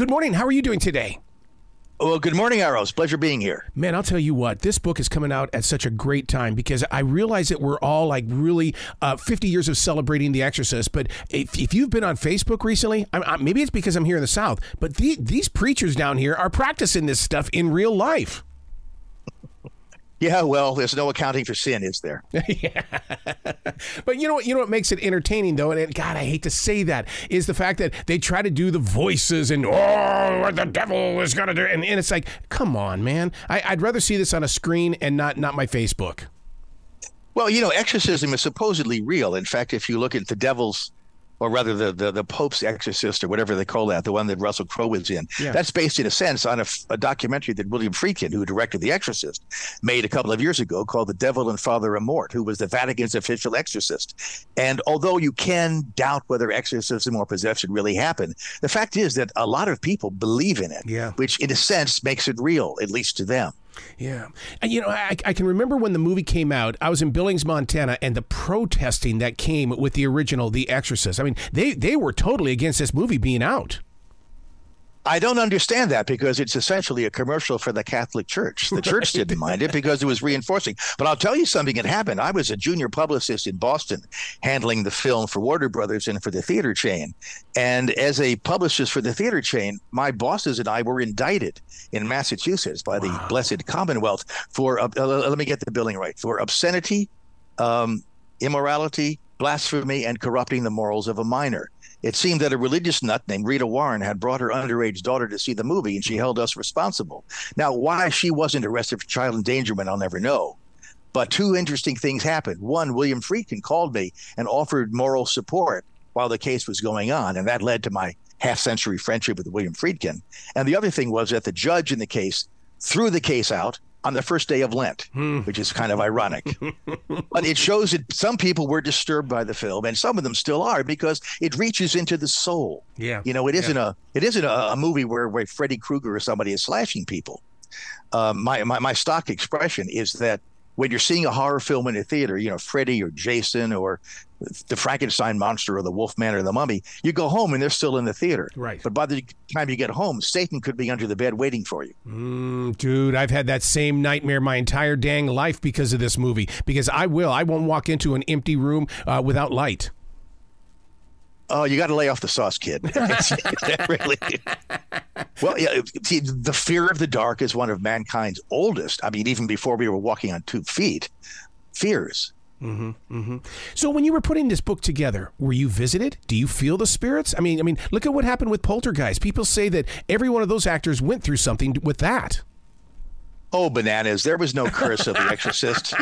Good morning. How are you doing today? Well, good morning, Arrows. Pleasure being here. Man, I'll tell you what, this book is coming out at such a great time because I realize that we're all like really 50 years of celebrating The Exorcist. But if you've been on Facebook recently, maybe it's because I'm here in the South, but these preachers down here are practicing this stuff in real life. Yeah, well, there's no accounting for sin, is there? Yeah. But you know what makes it entertaining, though, and God, I hate to say that, is the fact that they try to do the voices and, what the devil is going to do. And it's like, come on, man. I'd rather see this on a screen and not my Facebook. Well, exorcism is supposedly real. In fact, if you look at the devil's, or rather the Pope's Exorcist, or whatever they call that, the one that Russell Crowe was in, that's based in a sense on a documentary that William Friedkin, who directed The Exorcist, made a couple of years ago called The Devil and Father Amort, who was the Vatican's official exorcist. And although you can doubt whether exorcism or possession really happened, the fact is that a lot of people believe in it, which in a sense makes it real, at least to them. Yeah. And, I can remember when the movie came out, I was in Billings, Montana, and the protesting that came with the original The Exorcist. I mean, they were totally against this movie being out. I don't understand that because it's essentially a commercial for the Catholic Church. The church didn't mind it because it was reinforcing. But I'll tell you something that happened. I was a junior publicist in Boston handling the film for Warner Brothers and for the theater chain. And as a publicist for the theater chain, my bosses and I were indicted in Massachusetts by the Blessed Commonwealth for, let me get the billing right, for obscenity, immorality, blasphemy, and corrupting the morals of a minor. It seemed that a religious nut named Rita Warren had brought her underage daughter to see the movie, and she held us responsible. Now, why she wasn't arrested for child endangerment, I'll never know. But two interesting things happened. One, William Friedkin called me and offered moral support while the case was going on, and that led to my half-century friendship with William Friedkin. And the other thing was that the judge in the case threw the case out on the first day of Lent, which is kind of ironic. But it shows that some people were disturbed by the film, and some of them still are, because it reaches into the soul. Yeah. It isn't a movie where Freddy Krueger or somebody is slashing people. My stock expression is that when you're seeing a horror film in a theater, Freddy or Jason or the Frankenstein monster or the Wolfman or the Mummy, you go home and they're still in the theater. Right. But by the time you get home, Satan could be under the bed waiting for you. Dude, I've had that same nightmare my entire dang life because of this movie. Because I won't walk into an empty room without light. Oh, you got to lay off the sauce, kid. Really. Well, yeah. See, the fear of the dark is one of mankind's oldest. I mean, even before we were walking on 2 feet, fears. Mm-hmm, mm-hmm. So when you were putting this book together, were you visited? Do you feel the spirits? I mean, look at what happened with Poltergeist. People say that every one of those actors went through something with that. Oh, bananas. There was no curse of The Exorcist.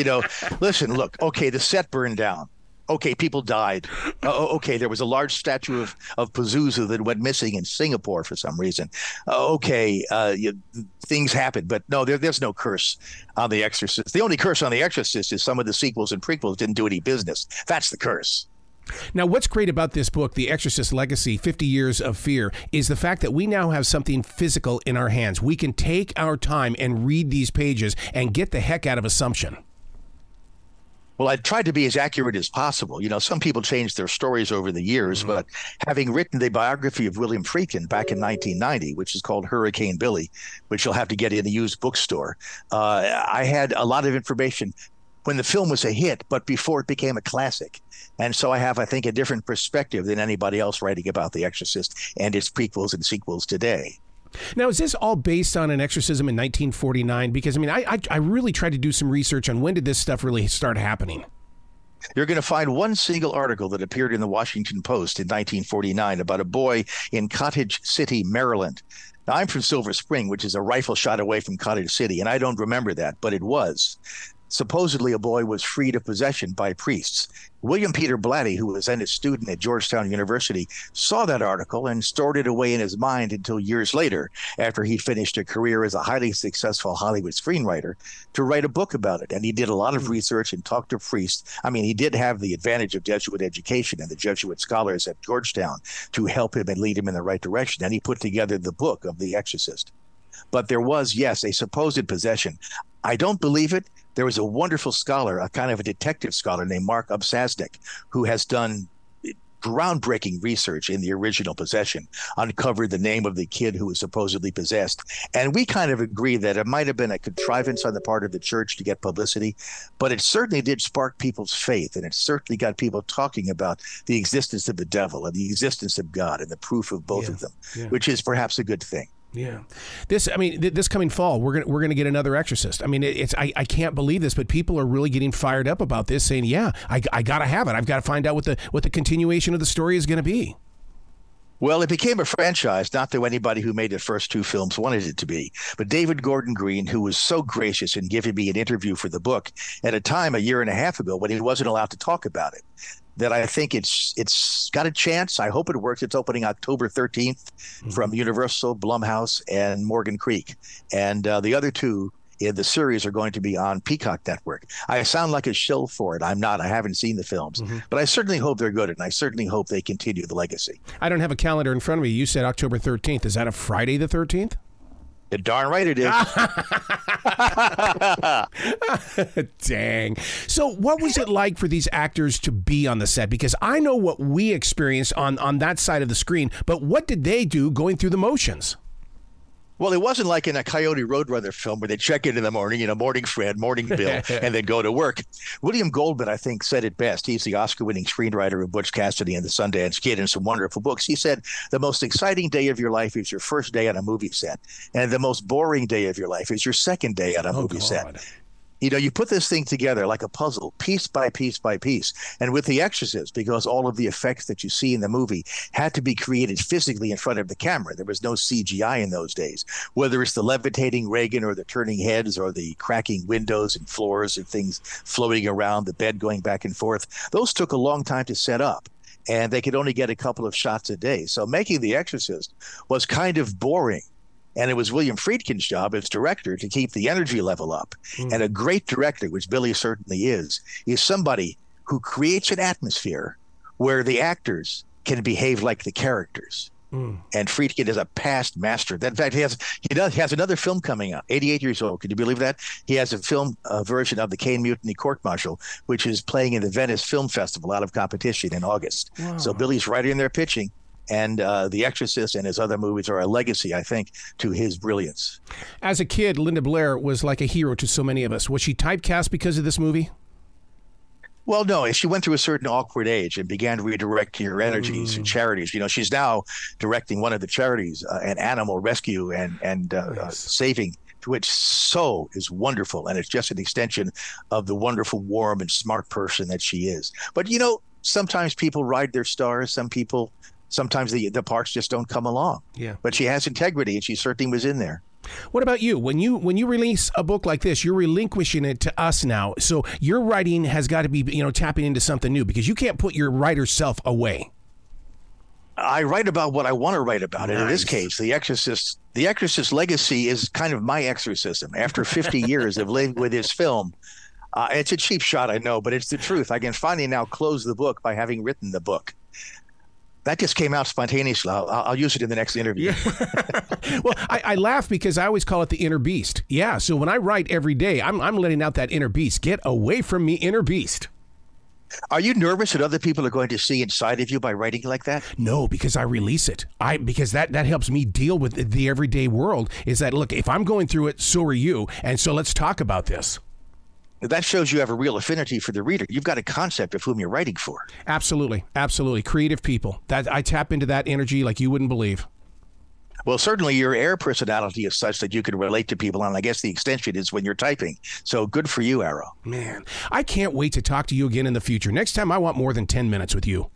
Listen, look, okay, the set burned down. Okay, people died. Okay, there was a large statue of Pazuzu that went missing in Singapore for some reason. Things happened, but no, there's no curse on The Exorcist. The only curse on The Exorcist is some of the sequels and prequels didn't do any business. That's the curse. Now, what's great about this book, The Exorcist Legacy, 50 Years of Fear, is the fact that we now have something physical in our hands. We can take our time and read these pages and get the heck out of Assumption. Well, I tried to be as accurate as possible. Some people changed their stories over the years, but having written the biography of William Friedkin back in 1990, which is called Hurricane Billy, which you'll have to get in a used bookstore, I had a lot of information when the film was a hit, but before it became a classic. And so I have, I think, a different perspective than anybody else writing about The Exorcist and its prequels and sequels today. Now, is this all based on an exorcism in 1949? Because, I really tried to do some research on when did this stuff really start happening. You're going to find one single article that appeared in the Washington Post in 1949 about a boy in Cottage City, Maryland. Now, I'm from Silver Spring, which is a rifle shot away from Cottage City, and I don't remember that, but it was. Supposedly, a boy was freed of possession by priests. William Peter Blatty, who was then a student at Georgetown University, saw that article and stored it away in his mind until years later, after he finished a career as a highly successful Hollywood screenwriter, to write a book about it. And he did a lot of research and talked to priests. He did have the advantage of Jesuit education and the Jesuit scholars at Georgetown to help him and lead him in the right direction. And he put together the book of The Exorcist. But there was, yes, a supposed possession. I don't believe it. There was a wonderful scholar, a kind of a detective scholar named Mark Upsasnik, who has done groundbreaking research in the original possession, uncovered the name of the kid who was supposedly possessed. And we kind of agree that it might have been a contrivance on the part of the church to get publicity, but it certainly did spark people's faith. And it certainly got people talking about the existence of the devil and the existence of God and the proof of both of them, which is perhaps a good thing. Yeah, this coming fall, we're gonna get another Exorcist. I mean, I can't believe this, but people are really getting fired up about this, saying, "Yeah, I gotta have it. I've got to find out what the continuation of the story is going to be." Well, it became a franchise, not that anybody who made the first two films wanted it to be, but David Gordon Green, who was so gracious in giving me an interview for the book at a time a year and a half ago when he wasn't allowed to talk about it, that I think it's got a chance. I hope it works. It's opening October 13th from Universal, Blumhouse, and Morgan Creek. And the other two in the series are going to be on Peacock Network. I sound like a shill for it. I'm not. I haven't seen the films. But I certainly hope they're good, and I certainly hope they continue the legacy. I don't have a calendar in front of me. You said October 13th. Is that a Friday the 13th? You're darn right it is. Dang. So what was it like for these actors to be on the set? Because I know what we experienced on that side of the screen, but what did they do going through the motions? Well, it wasn't like in a Coyote Roadrunner film where they check in the morning, morning Fred, morning Bill, and then go to work. William Goldman, I think, said it best. He's the Oscar-winning screenwriter of Butch Cassidy and the Sundance Kid and some wonderful books. He said, the most exciting day of your life is your first day on a movie set, and the most boring day of your life is your second day on a movie set. You put this thing together like a puzzle, piece by piece by piece. And with The Exorcist, because all of the effects that you see in the movie had to be created physically in front of the camera. There was no CGI in those days. Whether it's the levitating Reagan or the turning heads or the cracking windows and floors and things floating around, the bed going back and forth, those took a long time to set up. And they could only get a couple of shots a day. So making The Exorcist was kind of boring. And it was William Friedkin's job as director to keep the energy level up. And a great director, which Billy certainly is somebody who creates an atmosphere where the actors can behave like the characters. And Friedkin is a past master. In fact, he has another film coming out. 88 years old. Can you believe that? He has a film version of the Caine Mutiny Court Martial, which is playing in the Venice Film Festival out of competition in August. Wow. So Billy's right in there pitching. And The Exorcist and his other movies are a legacy, I think, to his brilliance. As a kid, Linda Blair was like a hero to so many of us. Was she typecast because of this movie? Well, no. She went through a certain awkward age and began redirecting her energies to charities. She's now directing one of the charities, an animal rescue and saving, which so is wonderful. And it's just an extension of the wonderful, warm, and smart person that she is. But, sometimes people ride their stars. Sometimes the parts just don't come along. Yeah. But she has integrity, and she certainly was in there. What about you? When you release a book like this, you're relinquishing it to us now. So your writing has got to be, tapping into something new, because you can't put your writer self away. I write about what I want to write about. Nice. And in this case, The Exorcist Legacy is kind of my exorcism. After 50 years of living with his film, it's a cheap shot, I know, but it's the truth. I can finally now close the book by having written the book. That just came out spontaneously. I'll use it in the next interview. Yeah. Well, I laugh because I always call it the inner beast. Yeah, so when I write every day, I'm letting out that inner beast. Get away from me, inner beast. Are you nervous that other people are going to see inside of you by writing like that? No, because I release it. Because that helps me deal with the everyday world, is that, look, if I'm going through it, so are you. And so let's talk about this. That shows you have a real affinity for the reader. You've got a concept of whom you're writing for. Absolutely. Absolutely. Creative people. I tap into that energy like you wouldn't believe. Well, certainly your air personality is such that you can relate to people, and I guess the extension is when you're typing. So good for you, Arrow. Man, I can't wait to talk to you again in the future. Next time, I want more than 10 minutes with you.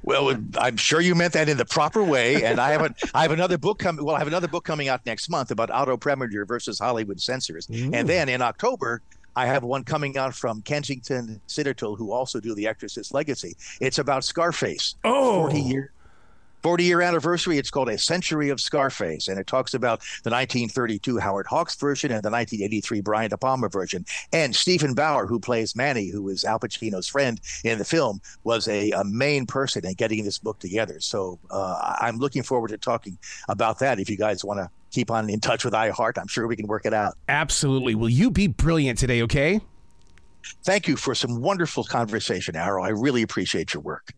Well, I'm sure you meant that in the proper way, and I have another book coming. Well, I have another book coming out next month about Otto Preminger versus Hollywood censors, and then in October, I have one coming out from Kensington Citadel, who also do The Exorcist Legacy. It's about Scarface. 40-year anniversary. It's called A Century of Scarface, and it talks about the 1932 Howard Hawks version and the 1983 Brian De Palma version. And Stephen Bauer, who plays Manny, who is Al Pacino's friend in the film, was a main person in getting this book together. So I'm looking forward to talking about that. If you guys want to keep on in touch with iHeart, I'm sure we can work it out. Absolutely. Will you be brilliant today, okay? Thank you for some wonderful conversation, Arrow. I really appreciate your work.